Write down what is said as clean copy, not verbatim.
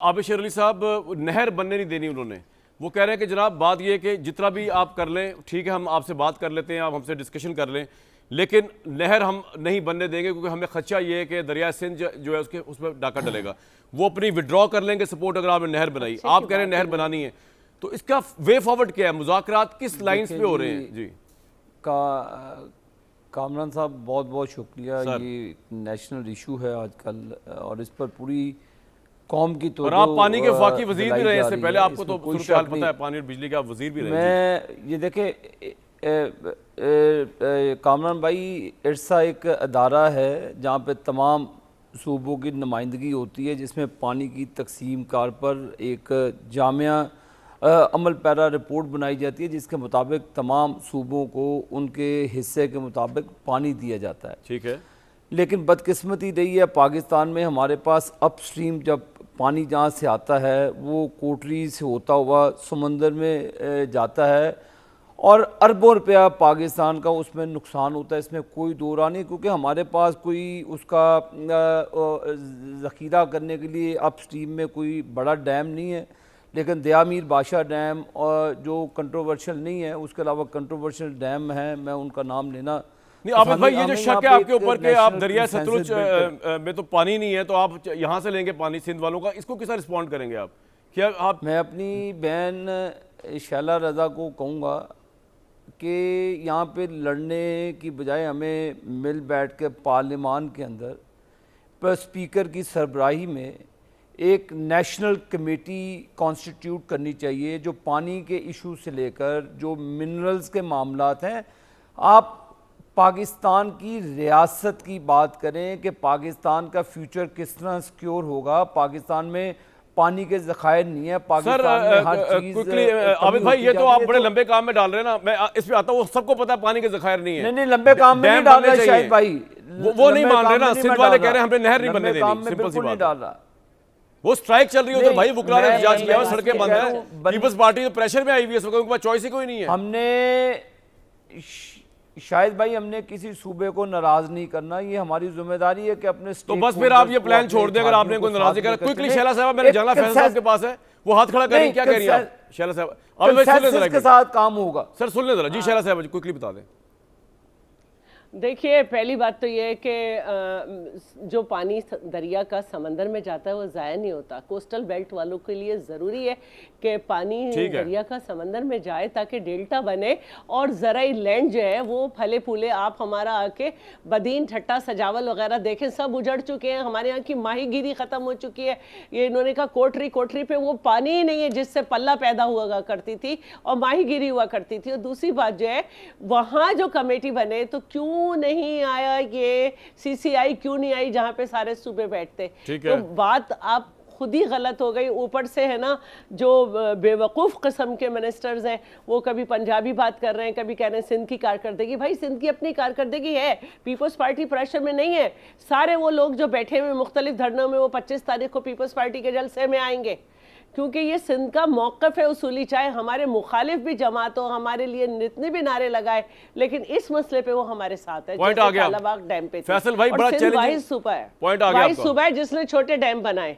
आबिद शेर अली साहब, नहर बनने नहीं देनी उन्होंने। वो कह रहे हैं कि जनाब बात ये है कि जितना भी आप कर लें, ठीक है, हम आपसे बात कर लेते हैं, आप हमसे डिस्कशन कर लें, लेकिन नहर हम नहीं बनने देंगे क्योंकि हमें खदशा ये है कि दरिया सिंध जो है उसके उसमें डाका डलेगा। वो अपनी विड्रॉ कर लेंगे सपोर्ट अगर आपने नहर बनाई। आप कह रहे हैं नहर बनानी है, तो इसका वे फॉरवर्ड क्या है? मुज़ाकरात किस लाइन्स पे हो रहे हैं? जी कामरान साहब, बहुत बहुत शुक्रिया। ये नेशनल इशू है आजकल और इस पर पूरी कौम की तो और आप पानी के वफाकी वजीर भी रहे, इससे पहले आपको तो सूरत हाल पता है, पानी और बिजली के आप वजीर भी रहे। मैं ये देखे कामरान भाई, इरसा एक अदारा है जहाँ पे तमाम सूबों की नुमाइंदगी होती है, जिसमें पानी की तकसीम कार पर एक जामिया अमल पैरा रिपोर्ट बनाई जाती है, जिसके मुताबिक तमाम सूबों को उनके हिस्से के मुताबिक पानी दिया जाता है। ठीक है, लेकिन बदकिस्मती रही है पाकिस्तान में, हमारे पास अपस्ट्रीम जब पानी जहाँ से आता है वो कोटरी से होता हुआ समंदर में जाता है और अरबों रुपया पाकिस्तान का उसमें नुकसान होता है। इसमें कोई दो राह नहीं, क्योंकि हमारे पास कोई उसका ज़ख़ीरा करने के लिए अपस्ट्रीम में कोई बड़ा डैम नहीं है। लेकिन दया मीर बादशाह डैम और जो कंट्रोवर्शियल नहीं है, उसके अलावा कंट्रोवर्शियल डैम है, मैं उनका नाम लेना नहीं। आबिद भाई, ये जो शक है आपके ऊपर कि आप दरिया सतलुज में तो पानी नहीं है, तो आप यहाँ से लेंगे पानी सिंध वालों का, इसको किस रिस्पॉन्ड करेंगे आप? क्या आप? मैं अपनी बहन शैला रज़ा को कहूँगा कि यहाँ पे लड़ने की बजाय हमें मिल बैठ के पार्लियामान के अंदर पर स्पीकर की सरबराही में एक नेशनल कमेटी कॉन्स्टिट्यूट करनी चाहिए, जो पानी के इशू से लेकर जो मिनरल्स के मामलात हैं। आप पाकिस्तान की रियासत की बात करें कि पाकिस्तान का फ्यूचर किस तरह सिक्योर होगा। पाकिस्तान में पानी के ज़खायर नहीं है, पाकिस्तान में हर चीज़। आबिद भाई, ये तो आप बड़े लंबे काम में डाल रहे हैं ना, मैं इस पे आता हूँ। सबको पता है पानी के ज़खायर नहीं है। नहीं, लंबे काम में नहीं डाल रहा शायद भाई, वो नहीं मान रहे ना। सिंध वाले कह रहे हैं हमें नहर नहीं बनने देनी, सिंपल सी बात है। वो स्ट्राइक चल रही है उधर भाई, वुकला ने एहतजाज किया, सड़कें बंद है, पीपल्स पार्टी तो प्रेशर में आई हुई है, उनके पास चॉइस ही कोई नहीं है। हमने शायद भाई हमने किसी सूबे को नाराज नहीं करना, ये हमारी जिम्मेदारी है कि अपने तो बस फिर आप ये प्लान छोड़ दें अगर आपने कोई नाराजगी करा। क्विकली शैला साहब, मैंने जाना फैसल साहब के पास है, वो हाथ खड़ा करें, क्या कह रही है शैला साहब? अब के साथ काम होगा सर, सुन ले जरा जी। शैला साहब क्विकली बता दें। देखिए, पहली बात तो ये है कि जो पानी दरिया का समंदर में जाता है वो ज़ाया नहीं होता। कोस्टल बेल्ट वालों के लिए ज़रूरी है कि पानी दरिया का समंदर में जाए ताकि डेल्टा बने और ज़राई लैंड जो है वो फले फूले। आप हमारा आके बदीन ठट्टा सजावल वगैरह देखें, सब उजड़ चुके हैं। हमारे यहाँ की माहीगिरी ख़त्म हो चुकी है। ये इन्होंने कहा कोटरी पे वो पानी ही नहीं है जिससे पल्ला पैदा हुआ करती थी और माहीगिरी हुआ करती थी। और दूसरी बात जो है, वहाँ जो कमेटी बने तो क्यों नहीं आया ये सीसीआई, क्यों नहीं आई जहां पे सारे सूबे बैठते? तो बात आप खुद ही गलत हो गई। ऊपर से है ना, जो बेवकूफ़ किस्म के मिनिस्टर्स हैं वो कभी पंजाबी बात कर रहे हैं, कभी कह रहे हैं सिंध की कारकर्दगी। भाई, सिंध की अपनी कारकर्दगी है, पीपल्स पार्टी प्रेशर में नहीं है। सारे वो लोग जो बैठे हुए मुख्तलिफ धरनों में, वो 25 तारीख को पीपल्स पार्टी के जलसे में आएंगे, क्योंकि ये सिंध का मौक़िफ़ है उसूली। चाहे हमारे मुखालिफ भी जमात हो, हमारे लिए जितने भी नारे लगाए, लेकिन इस मसले पे वो हमारे साथ है। पॉइंट आ गया कालाबाग डैम पे फैसल भाई, बड़ा वाहिद सूबा है, जिसने छोटे डैम बनाए।